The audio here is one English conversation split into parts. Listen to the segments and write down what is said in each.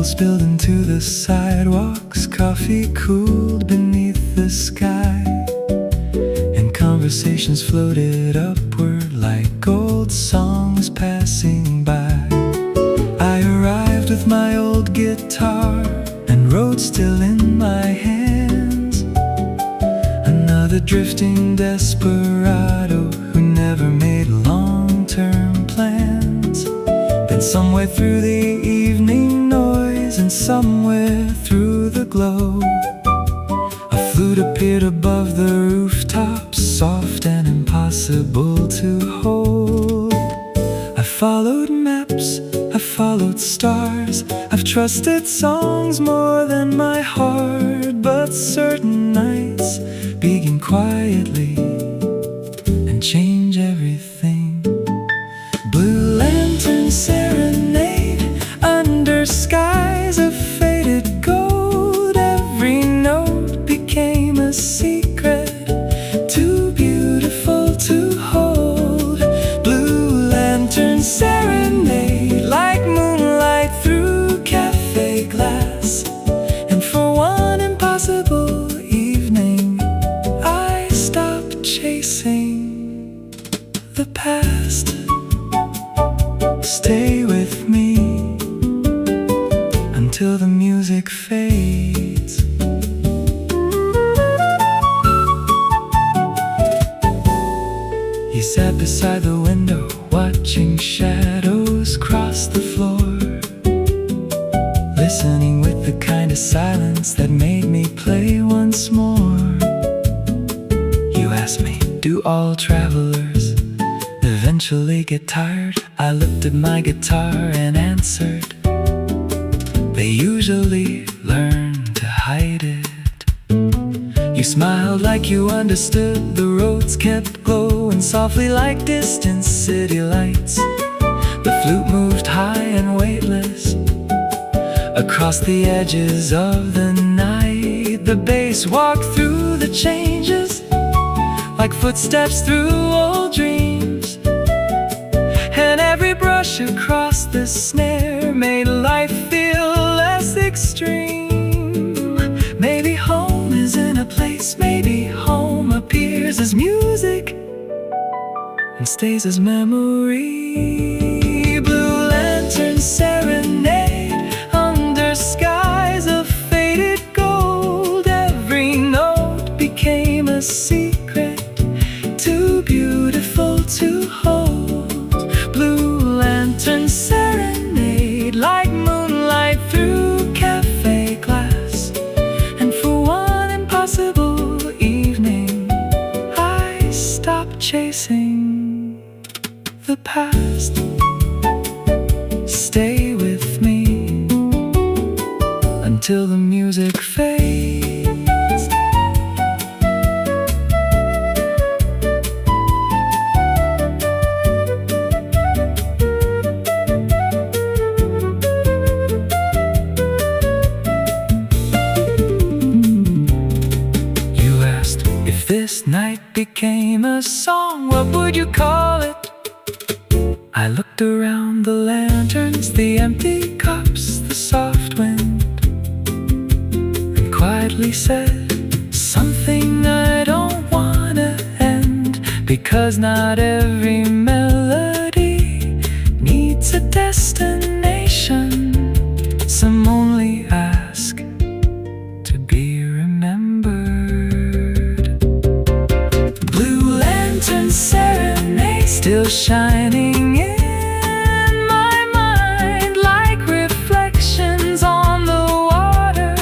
spilled into the sidewalks, coffee cooled beneath the sky, and conversations floated upward like old songs passing by. I arrived with my old guitar and wrote still in my hands, another drifting desperado who never made long-term plans. Then somewhere through the evening noise and somewhere through the glow, a flute appeared above the rooftops, soft and impossible to hold. I followed maps, I followed stars, I've trusted songs more than my heart. But certain nights begin quietly and change everything. Blue lantern serenade under skies of faded gold. Every note became a secret, too beautiful to hold. Blue lantern serenade like moonlight through cafe glass. And for one impossible evening, I stopped chasing the past. Stay with me until the music fades. He sat beside the window, watching shadows cross the floor, listening with the kind of silence that made me play once more. You asked me, do all travelers eventually get tired? I looked at my guitar and answered, they usually learn to hide it. You smiled like you understood. The roads kept glowing softly like distant city lights. The flute moved high and weightless across the edges of the night. The bass walked through the changes like footsteps through old dreams, and every brush across the snare made life feel less extreme. Maybe home is in a place, maybe home appears as music and stays as memory. Blue lantern serenade under skies of faded gold. Every note became a secret, too beautiful to hold. Blue lantern serenade like moonlight through cafe glass. And for one impossible evening, I stopped chasing the past. Stay with me until the music fades. You asked, if this night became a song, what would you call it? I looked around the lanterns, the empty cups, the soft wind, and quietly said, something I don't wanna end, because not every melody needs a destination. Some only ask to be remembered. Blue lantern serenade still shining in my mind like reflections on the water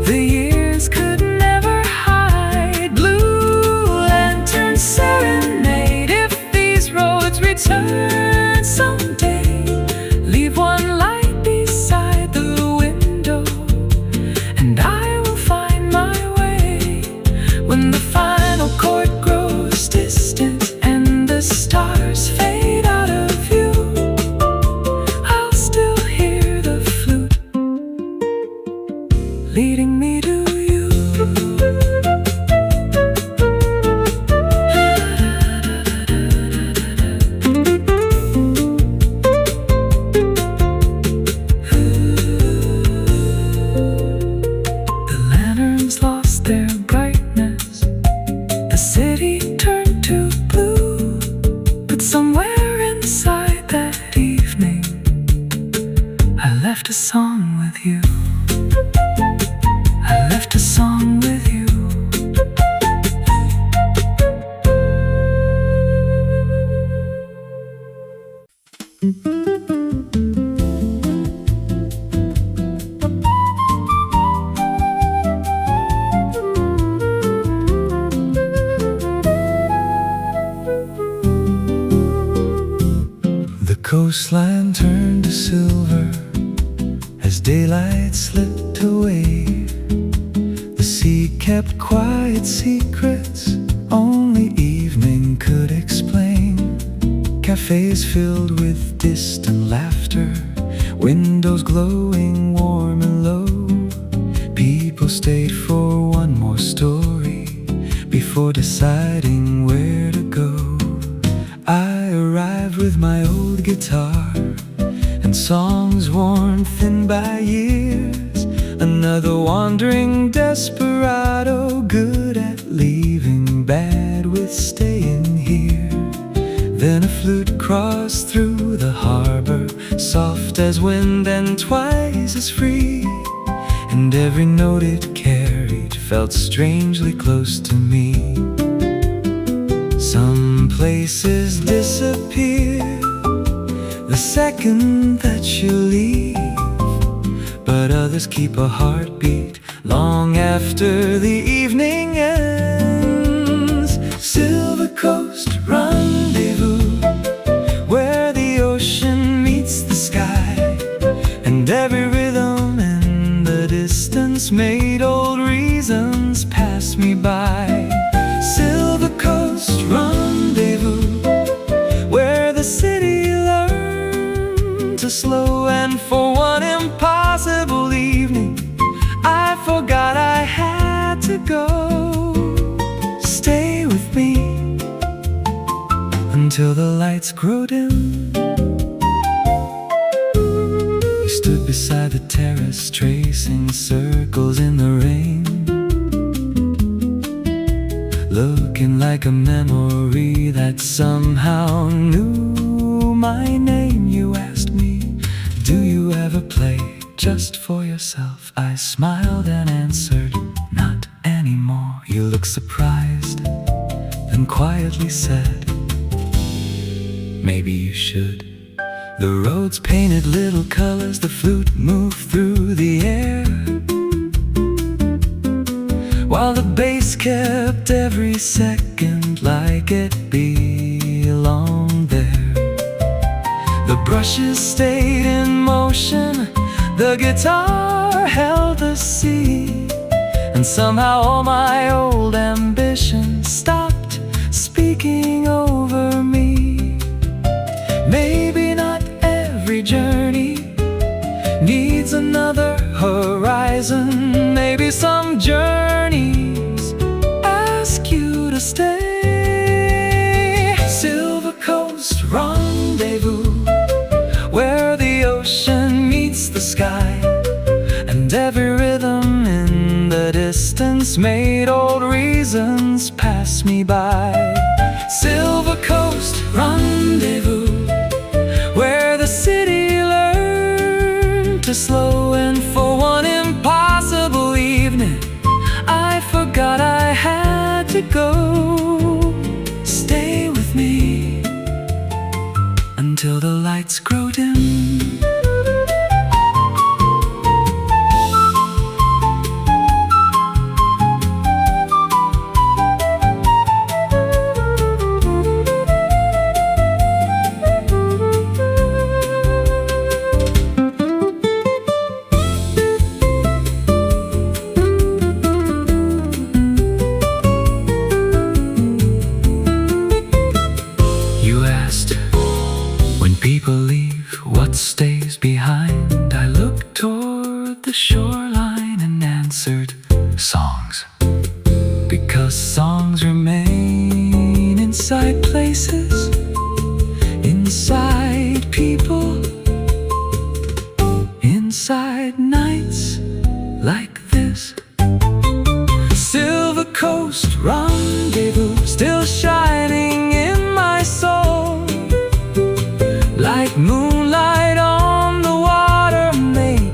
the years could never hide. Blue lantern serenade, if these roads return someday, left a song with you. I left a song with you. The coastline turned to silver as daylight slipped away. The sea kept quiet secrets only evening could explain. Cafes filled with distant laughter, windows glowing warm and low. People stayed for one more story before deciding where to go. I arrived with my old guitar and songs worn thin by years. Another wandering desperado, good at leaving, bad with staying here. Then a flute crossed through the harbor, soft as wind and twice as free. And every note it carried felt strangely close to me. Some places disappear the second that you leave, but others keep a heartbeat long after the evening ends. Silver Coast Rendezvous, where the ocean meets the sky, and every rhythm in the distance made old reasons pass me by. Silver Coast Rendezvous, where the city learned to slow, and for one impossible evening I forgot I had to go. Stay with me until the lights grow dim. You stood beside the terrace, tracing circles in the rain, looking like a memory that somehow knew my name. You asked me, do you ever play just for yourself? I smiled and answered, not anymore. You looked surprised, then quietly said, maybe you should. The roads painted little colors, the flute moved through the air, while the bass kept every second like it belonged there. The brushes stayed in motion, the guitar held the sea, and somehow all my old ambitions stopped speaking over me. Maybe not every journey needs another horizon. Maybe some journeys ask you to stay. Silver Coast Rendezvous, where the ocean meets the sky, and every rhythm in the distance made old reasons pass me by. Silver Coast Rendezvous, where the city learned to slow, and for one impossible evening I forgot I had to go. Stay with me until the lights grow dim. People leave, what stays behind? I looked toward the shoreline and answered, songs. Because songs remain inside places, inside people, inside nights like this. Silver Coast Rendezvous, still shining in my soul, like moonlight on the water, made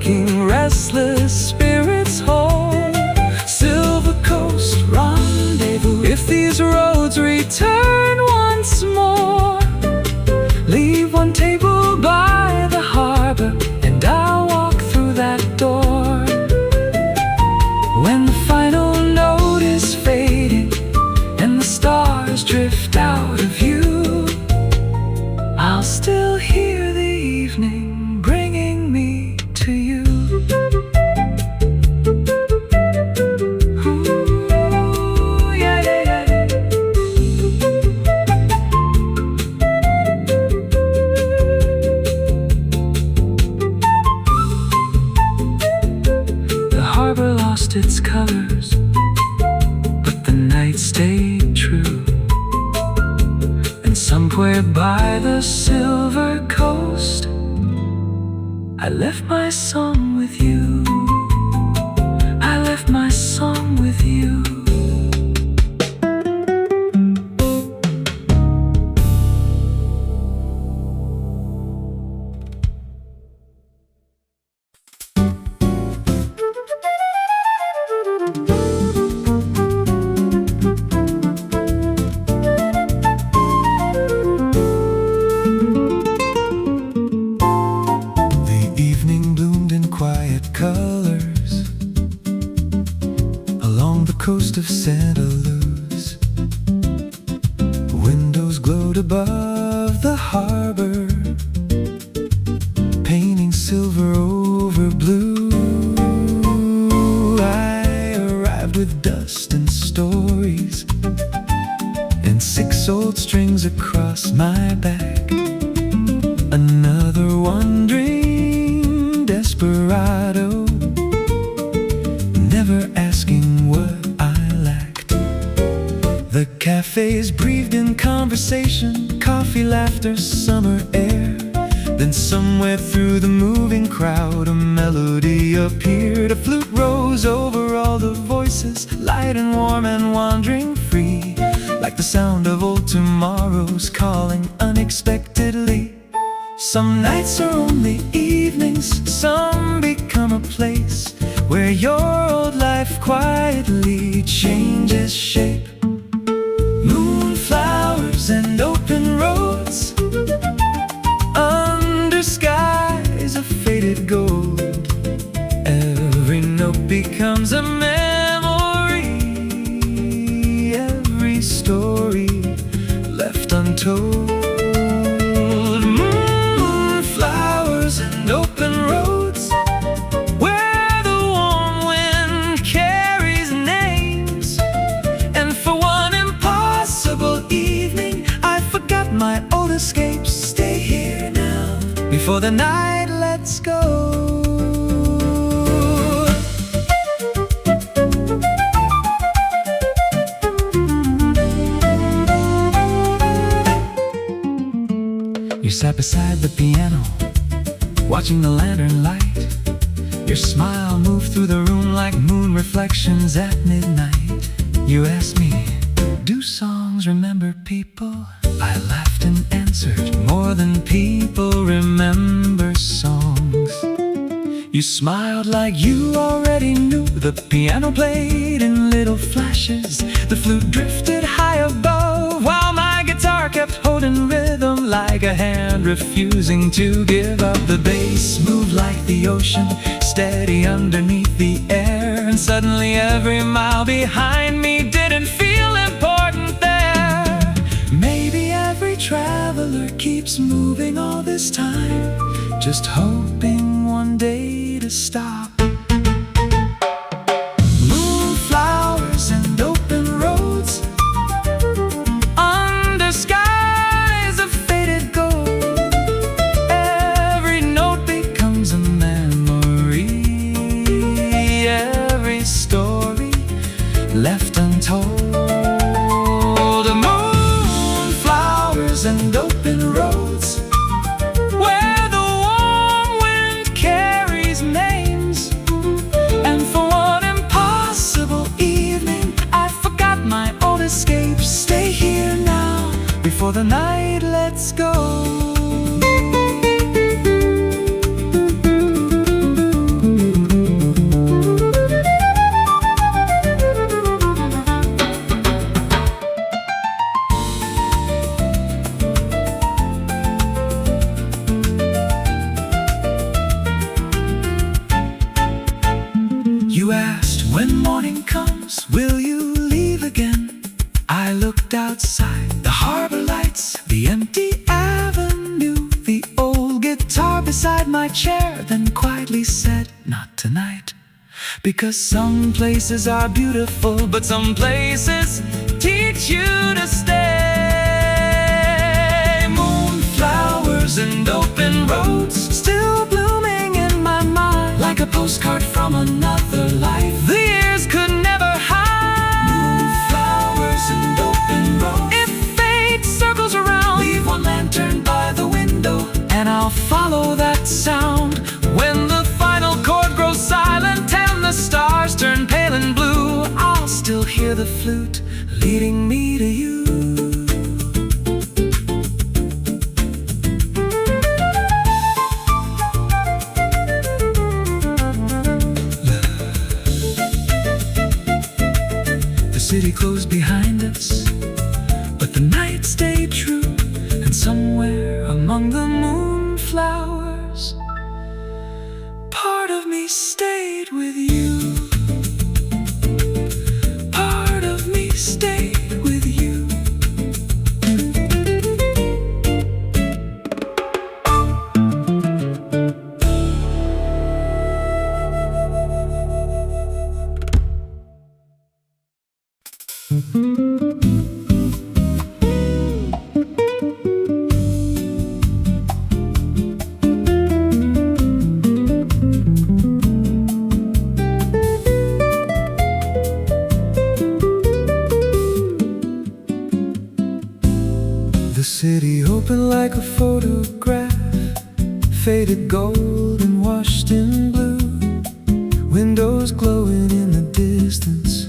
lost its colors, but the night stayed true. And somewhere by the silver coast, I left my song with you. I left my song with you. Coast of Santa Luz, windows glowed above the harbor, painting silver over blue. I arrived with dust and stories, and 6 old strings across my back. Another wandering desperado, never asking what the cafes breathed in conversation, coffee, laughter, summer air. Then somewhere through the moving crowd, a melody appeared. A flute rose over all the voices, light and warm and wandering free, like the sound of old tomorrows calling unexpectedly. Some nights are only evenings, some become a place where your old life quietly changes shape. Moonflowers and open roads, under skies of faded gold. Every note becomes a memory, every story left untold. Moonflowers and open roads, where the warm wind carries names. And for one impossible evening, I forgot my old escapes. Stay here now, before the night lets go. You sat beside the piano, watching the lantern light. Your smile moved through the room like moon reflections at midnight. You asked me, do songs remember people? I laughed and answered, more than people remember songs. You smiled like you already knew. The piano played in little flashes, the flute drifted high above, while my guitar kept holding rhythm like a hand refusing to give up. The bass moved like the ocean, steady underneath the air. And suddenly every mile behind me didn't feel important there. Maybe every traveler keeps moving all this time, just hoping one day to stop. Moonflowers and open roads, under skies of faded gold. Every note becomes a memory, every story left untold. Moonflowers and open roads, where the warm wind carries names. And for one impossible evening, I forgot my old escapes. Stay here now, before the night lets go. You asked, when morning comes, will you leave again? I looked outside, the harbor lights, the empty avenue, the old guitar beside my chair, then quietly said, not tonight. Because some places are beautiful, but some places teach you to stay. Moonflowers and open roads, still blooming in my mind, like a postcard from another life. The years the flute, leading me to you. The city closed behind us, but the night stayed true. And somewhere among the moonflowers, part of me stayed with you. Part of me stayed with you. The city opened like a photograph, faded gold and washed in blue. Windows glowing in the distance,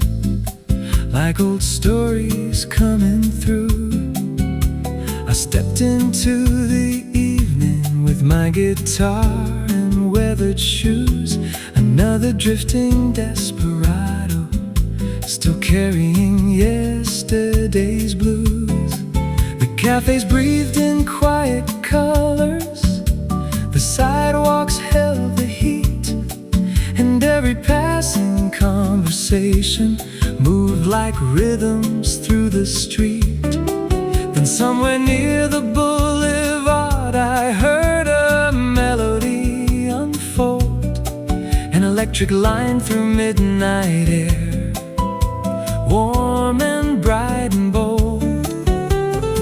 like old stories coming through. I stepped into the evening with my guitar and weathered shoes, another drifting desperado, still carrying yesterday's blues. The cafes breathed in quiet colors, the sidewalks held the heat, and every passing conversation moved like rhythms through the street. Then somewhere near the boulevard I heard a melody unfold, an electric line through midnight air, warm and bright and bold.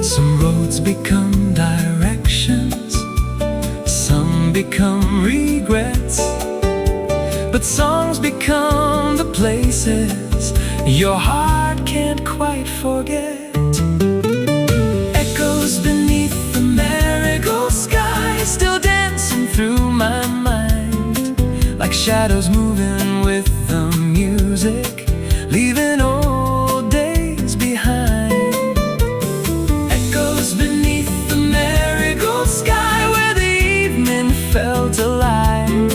Some roads become directions, some become regrets, but songs become the places your heart can't quite forget. Echoes beneath the marigold sky, still dancing through my mind, like shadows moving with the music, leaving old days behind. Echoes beneath the marigold sky, where the evening felt alive,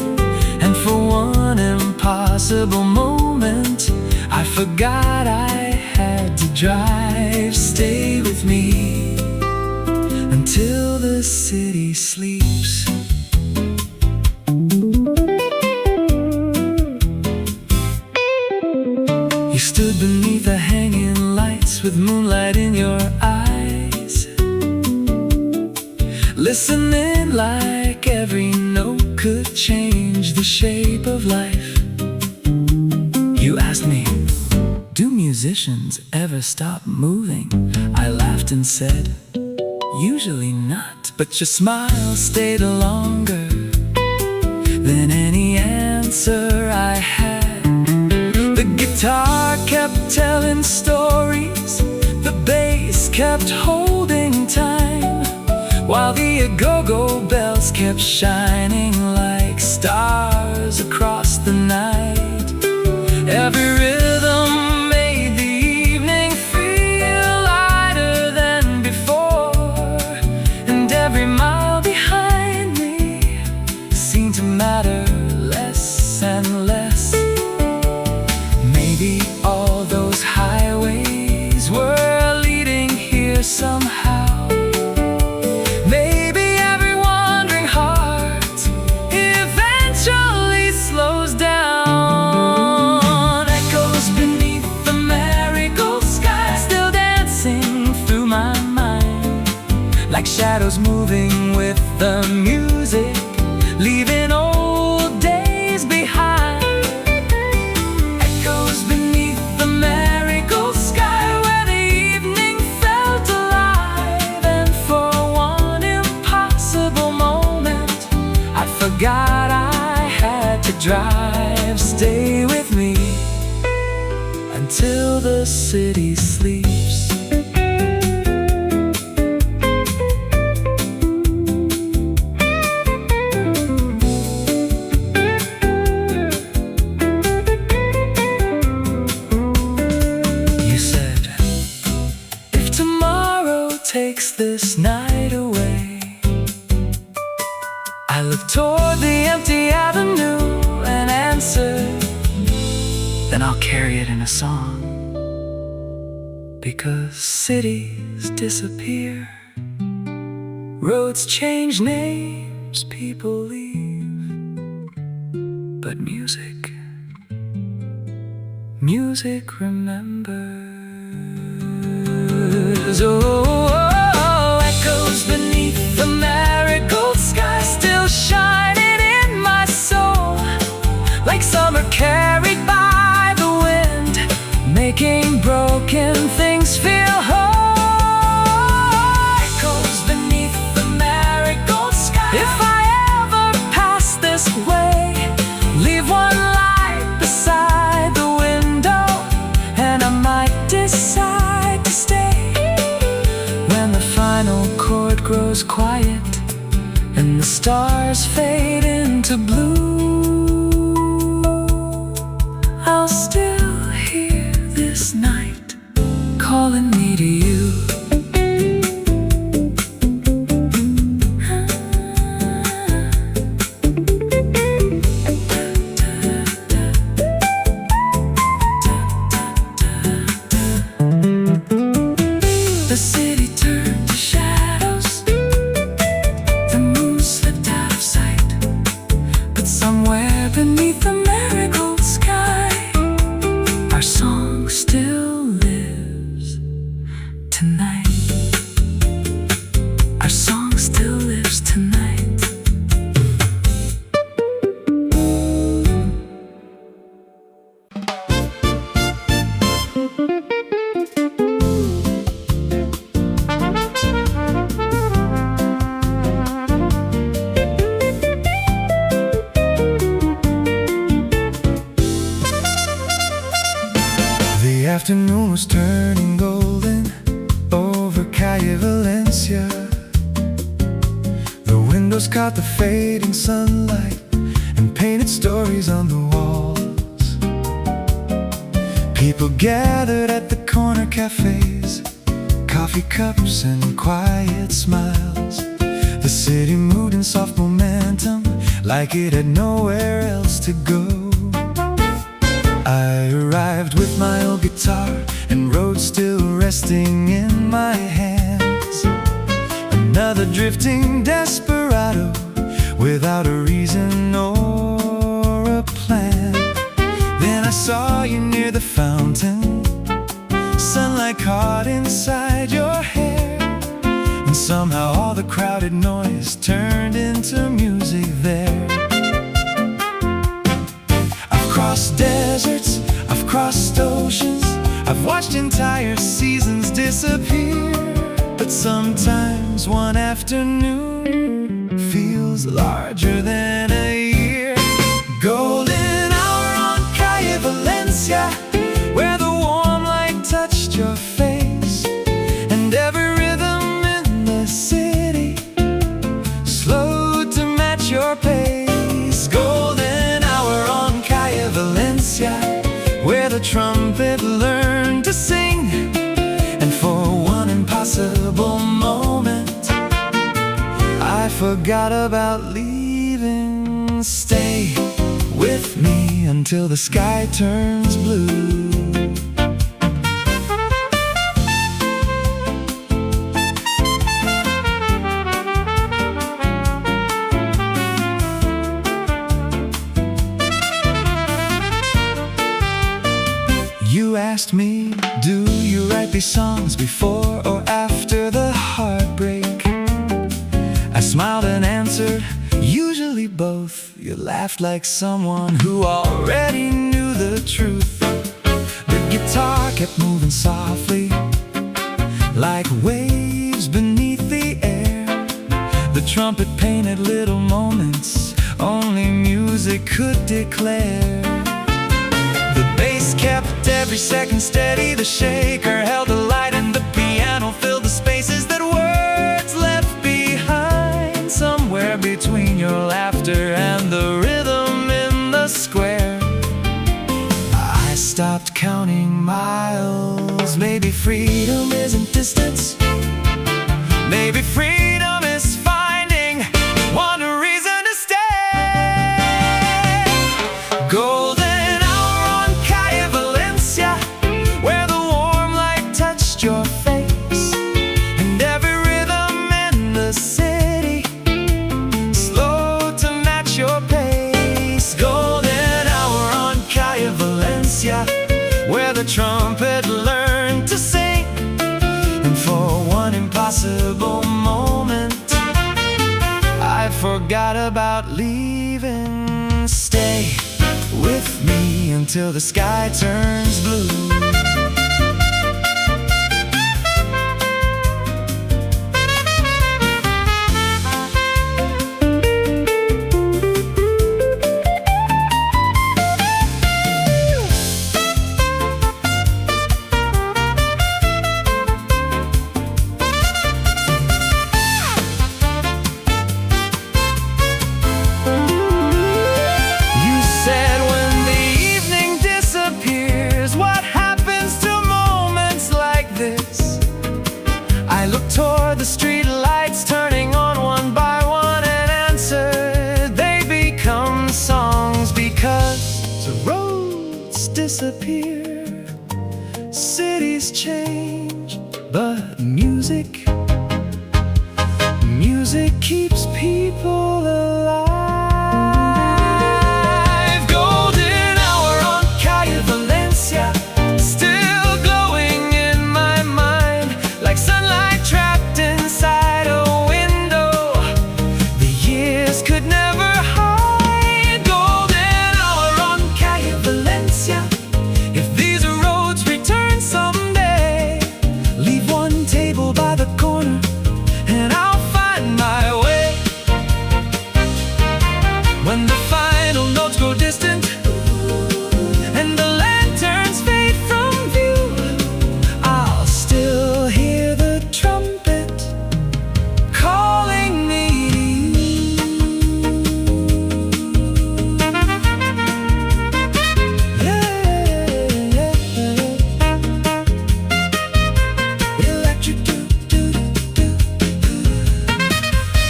and for one impossible moment I forgot I had to drive. Stay with me until the city sleeps. You stood beneath the hanging lights with moonlight in your eyes, listening like every note could change the shape of life. You asked me, do musicians ever stop moving? I laughed and said, usually not, but your smile stayed longer than any answer I had. The guitar kept telling stories, the bass kept holding time, while the go-go bells kept shining like stars across the night. Every rhythm made the evening feel lighter than before, and every mile behind me seemed to matter less and less. Maybe all those highways were leading here somehow. Maybe every wandering heart eventually slows down. Echoes beneath the marigold sky, still dancing through my mind, like shadows moving with the music, leaving old days behind. Echoes beneath the marigold sky, where the evening felt alive, and for one impossible moment I forgot I had to drive. Stay with me until the city sleeps. You song. Because cities disappear, roads change names, people leave, but music remembers. Oh, echoes beneath the marigold sky, still shining in my soul, like summer carried by the wind, making broken things feel whole. Echoes beneath the marigold sky. If I ever pass this way, leave one light beside the window, and I might decide to stay. When the final chord grows quiet and the stars fade into blue, I'll still hear this night calling me to you. The city turned to shadows, the moon slipped out of sight, but somewhere beneath the marigold sky, our song still lives tonight. Our song still lives tonight. The afternoon was turning golden over Calle Valencia. The windows caught the fading sunlight and painted stories on the walls. People gathered at the corner cafes, coffee cups and quiet smiles. The city moved in soft momentum, like it had nowhere else to go. I arrived with my old guitar and road still resting in my hands. Another drifting desperado, without a reason or a plan. Then I saw you near the fountain, sunlight caught inside your hair, and somehow all the crowded noise turned into music there. I've crossed deserts, I've crossed oceans, I've watched entire seasons disappear, but sometimes one afternoon feels larger than a year. Golden hour on Calle Valencia, where the warm light touched your face, and every rhythm in the city slowed to match your pace. Golden hour on Calle Valencia, where the trumpet learned to sing, and for one impossible moment I forgot about leaving. Stay with me until the sky turns blue. You asked me, do you write these songs before or after the heartbreak? I smiled and answered, usually both. You laughed like someone who already knew the truth. The guitar kept moving softly, like waves beneath the air. The trumpet painted little moments only music could declare. The bass kept every second steady, the shaker held the light, and the piano filled the spaces that words left behind. Somewhere between your laughter and the rhythm in the square, I stopped counting miles. Maybe freedom isn't distance, maybe freedom is finding one reason to stay. Golden hour on Calle Valencia, until the sky turns blue. Toward the street lights, turning on one by one, and answer, they become songs. Because the roads disappear, cities change, but music keeps people alive. Golden hour on Calle Valencia, still glowing in my mind, like sunlight trapped inside a window the years could never hide. Golden hour on Calle Valencia, if these roads return someday, leave one table by the corner and I'll find my way. When the final notes grow distant and the lanterns fade from view, I'll still hear the trumpet calling me to you. Electric do.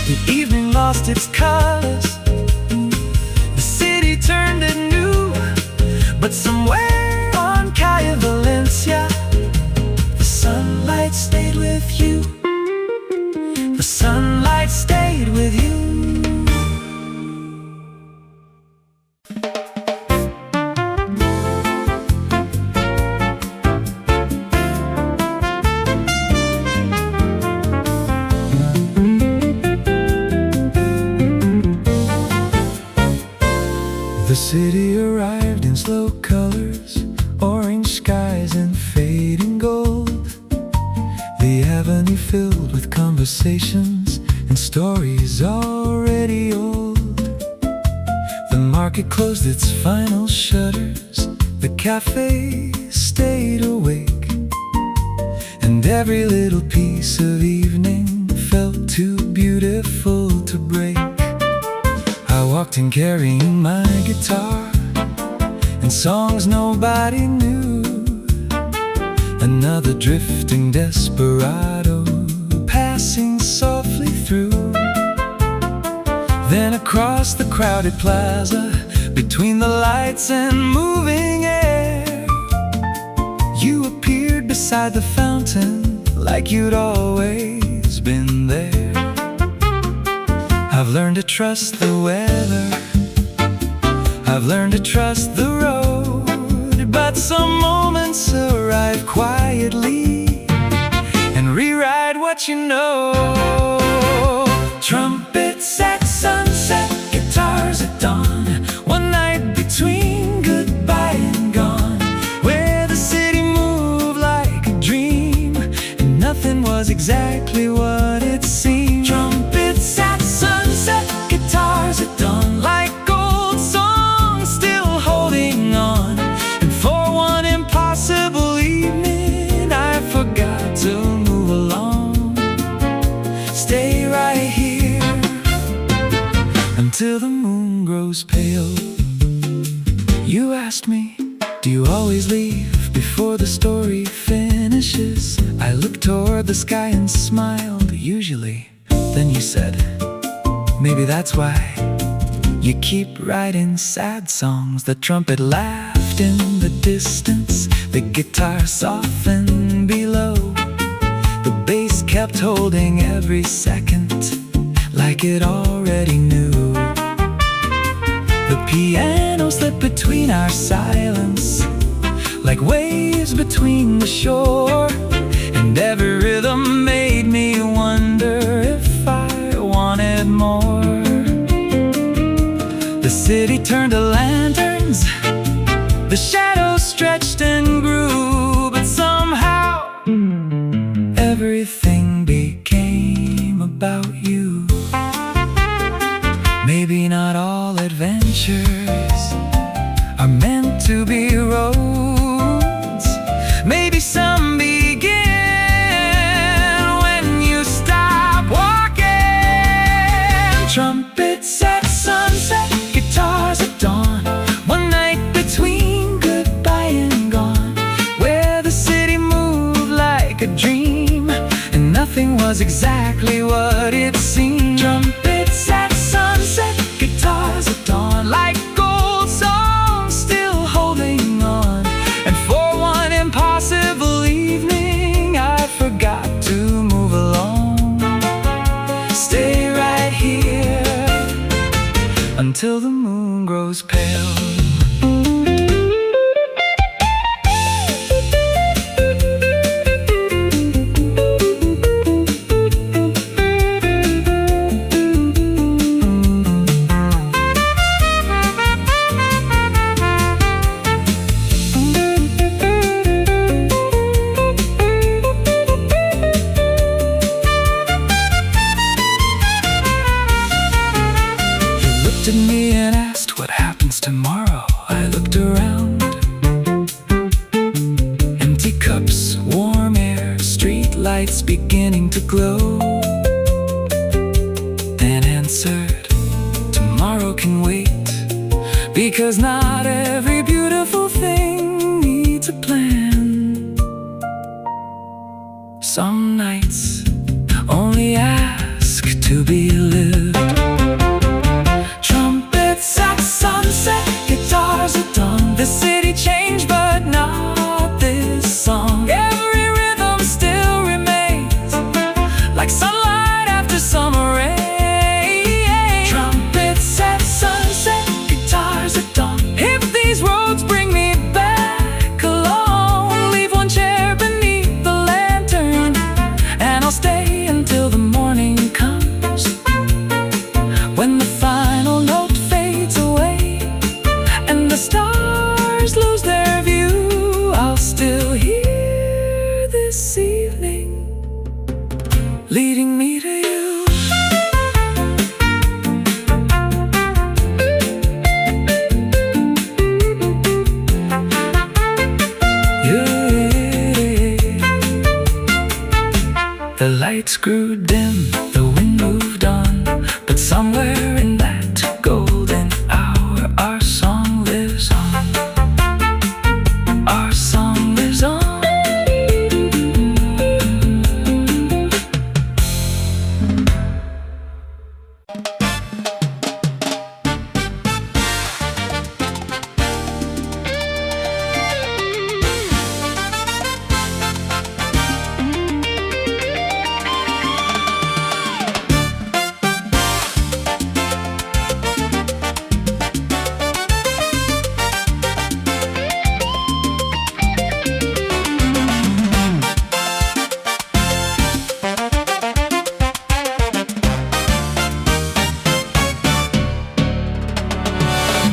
The evening lost its colors, the city turned anew, but somewhere on Calle Valencia, the sunlight stayed with you. The sunlight stayed with you. The city arrived in slow colors, orange skies and fading gold. The avenue filled with conversations and stories already old. The market closed its final shutters, the cafe stayed awake, and every little piece of evening felt too beautiful to break. I walked in carrying my guitar and songs nobody knew, another drifting desperado passing softly through. Then across the crowded plaza, between the lights and moving air, you appeared beside the fountain like you'd always been there. I've learned to trust the weather, I've learned to trust the road, but some moments arrive quietly and rewrite what you know. Trumpets at sunset, guitars at dawn, one night between goodbye and gone, where the city moved like a dream and nothing was exactly what it seemed. Trumpets at sunset, guitars at dawn, like old songs still holding on. And for one impossible evening, I forgot to move along. Stay right here until the moon grows pale. You asked me, do you always leave before the story finishes? I looked toward the sky and smiled, usually. Then you said, maybe that's why you keep writing sad songs. The trumpet laughed in the distance, the guitar softened below, the bass kept holding every second like it already knew. The piano slipped between our silence like waves between the shore, and every rhythm made me wonder if I wanted more. The city turned to lanterns The shadows stretched and grew, but somehow everything became about you. Maybe not all adventures are meant to be roads. Maybe some begin when you stop walking. Trumpets at sunset, guitars at dawn, one night between goodbye and gone, where the city moved like a dream and nothing was exactly what it seemed. Trumpets at sunset, guitars at dawn, like gold songs still holding on. And for one impossible evening I forgot to move along. Stay right here until the moon grows pale. At me and asked what happens tomorrow. I looked around. Empty cups, warm air, street lights beginning to glow. Then answered, tomorrow can wait, because not every beautiful thing needs a plan. Some nights only ask to be lived. Guitars at dawn, the city changed but not this song. Every rhythm still remains, like sunlight after summer rain. Trumpets at sunset, guitars at dawn. If these roads bring me back alone, leave one chair beneath the lantern, and I'll stay until the morning comes, when the final note fades away and the stars lose their view. I'll still hear this evening leading me to you. Yeah. The lights grew dim, the wind moved on, but somewhere in that golden hour our song lives on. Our song lives on.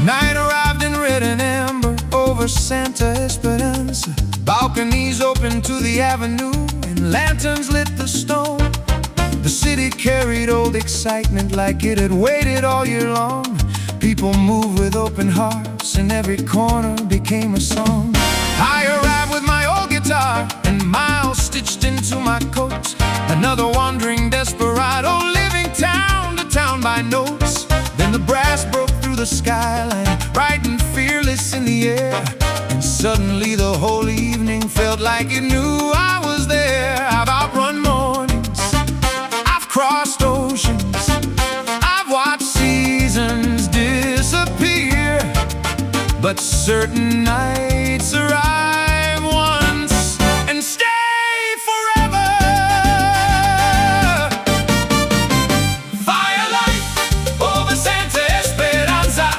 Night arrived in red and amber over Santa Esperanza. Balconies open to the avenue and lanterns lit the stone. The city carried old excitement like it had waited all year long. People moved with open hearts and every corner became a song. I arrived with my old guitar and miles stitched into my coat. Another wandering desperado living town to town by notes. Then the brass broke through the skyline, bright and fearless in the air. And suddenly the whole evening felt like it knew I was there. I've outrun mornings, I've crossed oceans, I've watched seasons disappear, but certain nights arrive once and stay forever. Firelight over Santa Esperanza,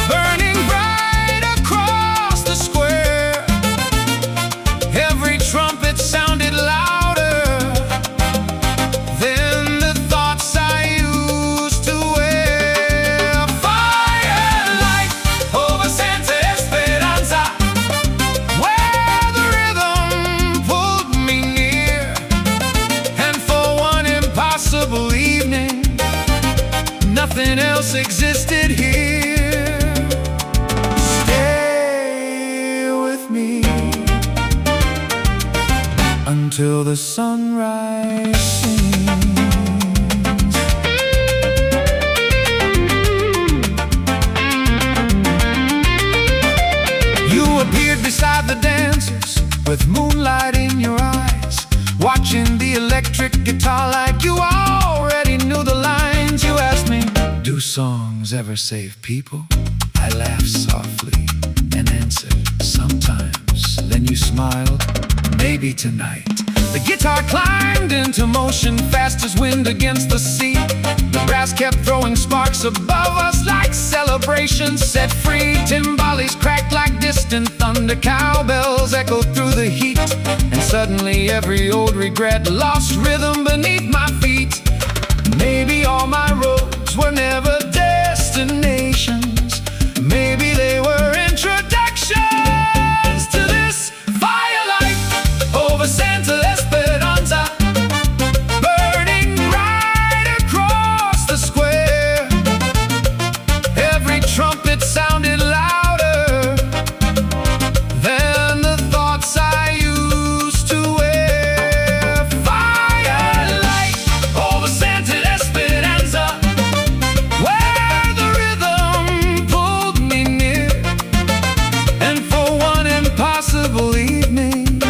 burning bright across the square. Every trumpet sounded louder than the thoughts I used to wear. Firelight over Santa Esperanza, until the sunrise sings. You appeared beside the dancers with moonlight in your eyes, watching the electric guitar like you already knew the lines. You asked me, do songs ever save people? I laughed softly and answered, sometimes. Then you smiled, maybe tonight. The guitar climbed into motion, fast as wind against the sea. The brass kept throwing sparks above us like celebrations set free. Timbales cracked like distant thunder, cowbells echoed through the heat. And suddenly every old regret lost rhythm beneath my feet. Maybe all my roads were never destinations. Maybe they were introductions to this firelight over Santa Esperanza, burning right across the square. Every trumpet sounded louder than the thoughts I used to wear. Firelight over Santa Esperanza, where the rhythm pulled me near. And for one impossible evening,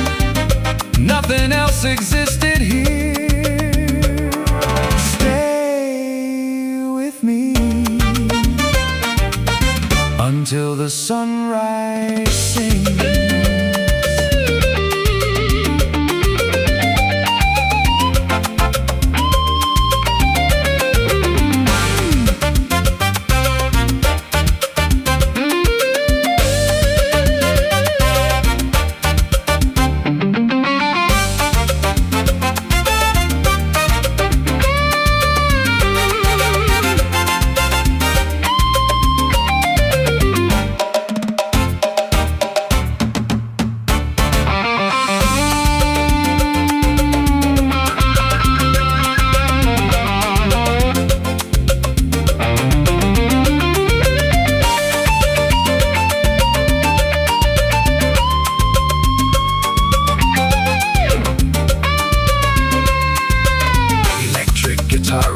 nothing else existed here. Stay with me until the sunrise sings.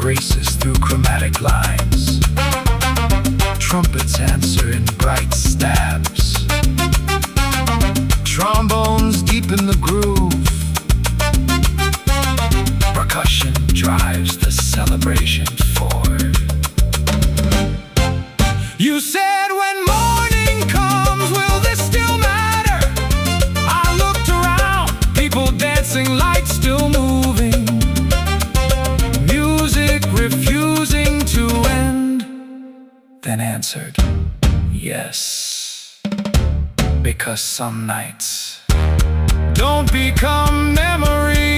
Races through chromatic lines. Trumpets answer in bright stabs. Trombones deepen the groove. Percussion drives the celebration forward. You said, when morning comes, will this still matter? I looked around, people dancing, lights still moving, refusing to end. Then answered, yes, because some nights don't become memories,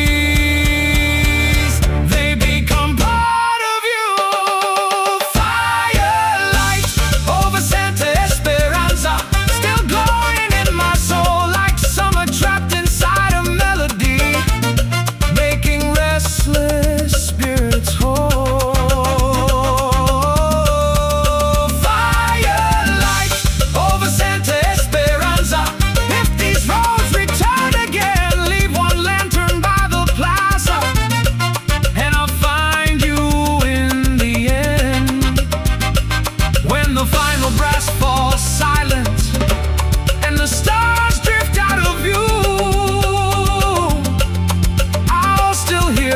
they become part of you. Firelight over Santa Esperanza, still glowing in my soul like summer trapped inside a melody, making restless spirits whole.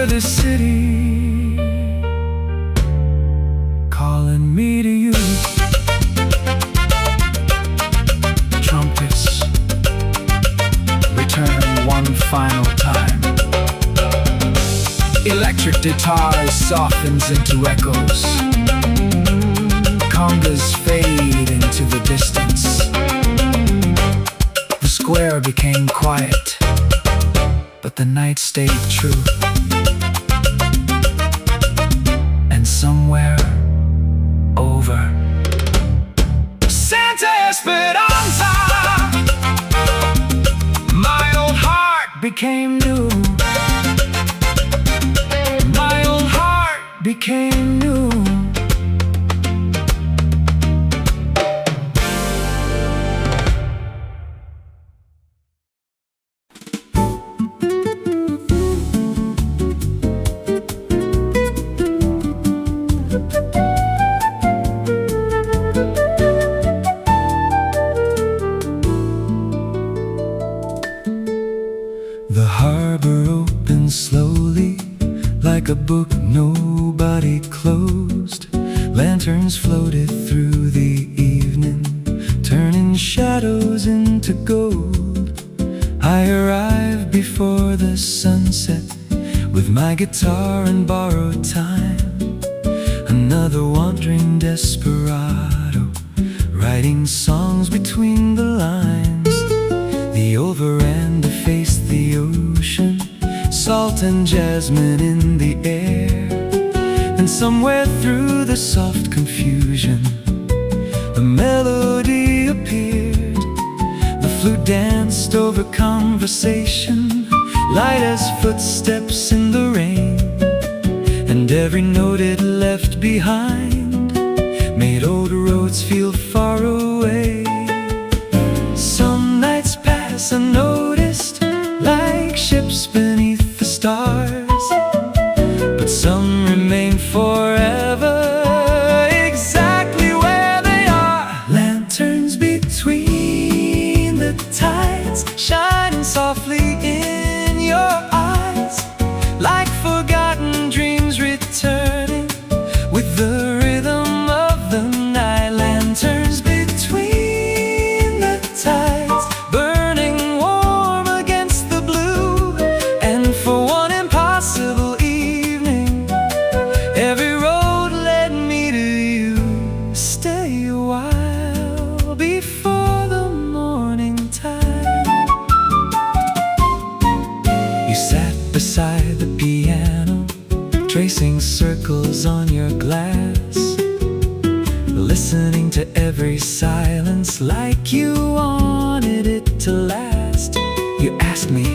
The city calling me to you. Trumpets return one final time. Electric guitars softens into echoes. Congas fade into the distance. The square became quiet, but the night stayed true. Somewhere over Santa Esperanza, my old heart became new. My old heart became new. to gold. I arrive before the sunset with my guitar and borrowed time. Another wandering desperado, writing songs between the lines. The old veranda faced the ocean, salt and jasmine in the air. And somewhere through the soft confusion, a melody appeared. The flute danced over conversation, light as footsteps in the rain. And every note it left behind made old roads feel far away. Some nights pass unnoticed, like ships beneath the stars, but some remain forever, exactly where they are. Lanterns between the tides, shining softly in your eyes, like forgotten dreams returning with the rhythm of the night. Lanterns between the tides, burning warm against the blue. And for one impossible evening, every road led me to you. Stay a while before the morning time. You sat beside the piano, tracing circles on your glass, listening to every silence like you wanted it to last. You asked me,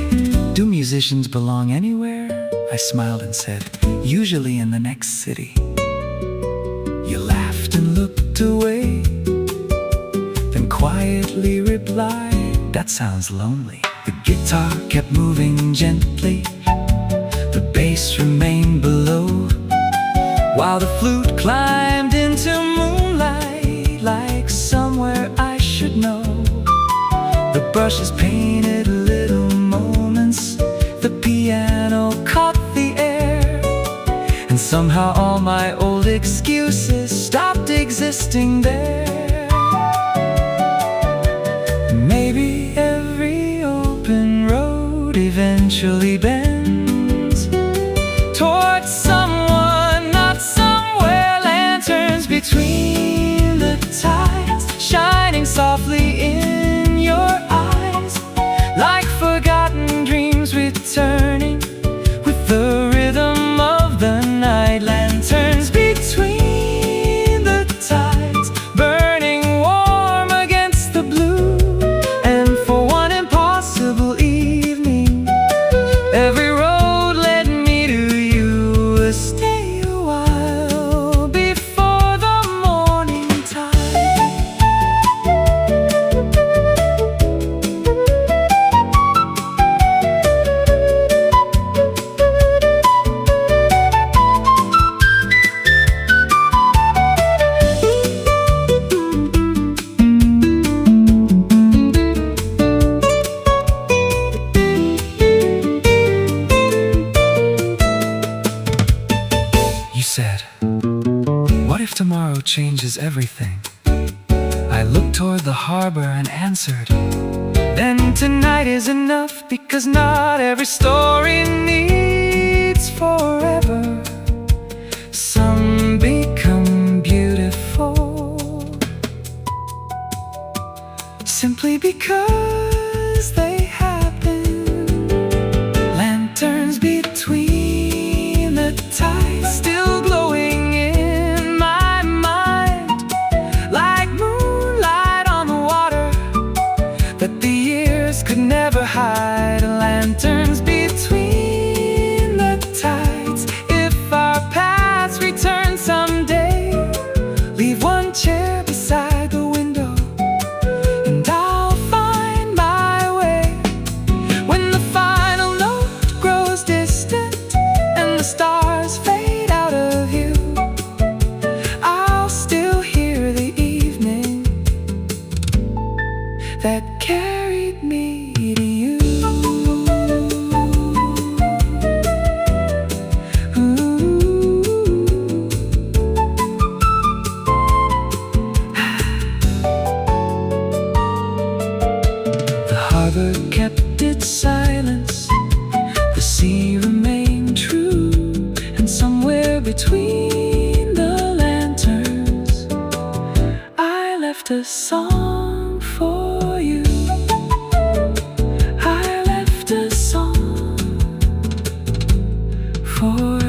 do musicians belong anywhere? I smiled and said, usually in the next city. You laughed and looked away, then quietly replied, that sounds lonely. The guitar kept moving gently, the bass remained below, while the flute climbed into moonlight like somewhere I should know. The brushes painted little moments, the piano caught the air, and somehow all my old excuses stopped existing there. Maybe every open road eventually bends towards someone, not somewhere. Lanterns between the tides, shining softly in your eyes, like forgotten dreams returning with the rhythm of the night. Lanterns between the tides, burning warm against the blue. And for one impossible evening, every road led me to you. Stay a while before the morning time. You said, what if tomorrow changes everything? I looked toward the harbor and answered, then tonight is enough, because not every story needs forever. Some become beautiful simply because they happen. Lanterns between the tides, still glowing in my mind, like moonlight on the water that the years could never hide. Lanterns between the tides, if our paths return someday, leave one chair beside the window, and I'll find my way. When the final note grows distant and the stars fade out of view, I'll still hear the evening that carried me to you. Somewhere between the lanterns, I left a song for you. I left a song for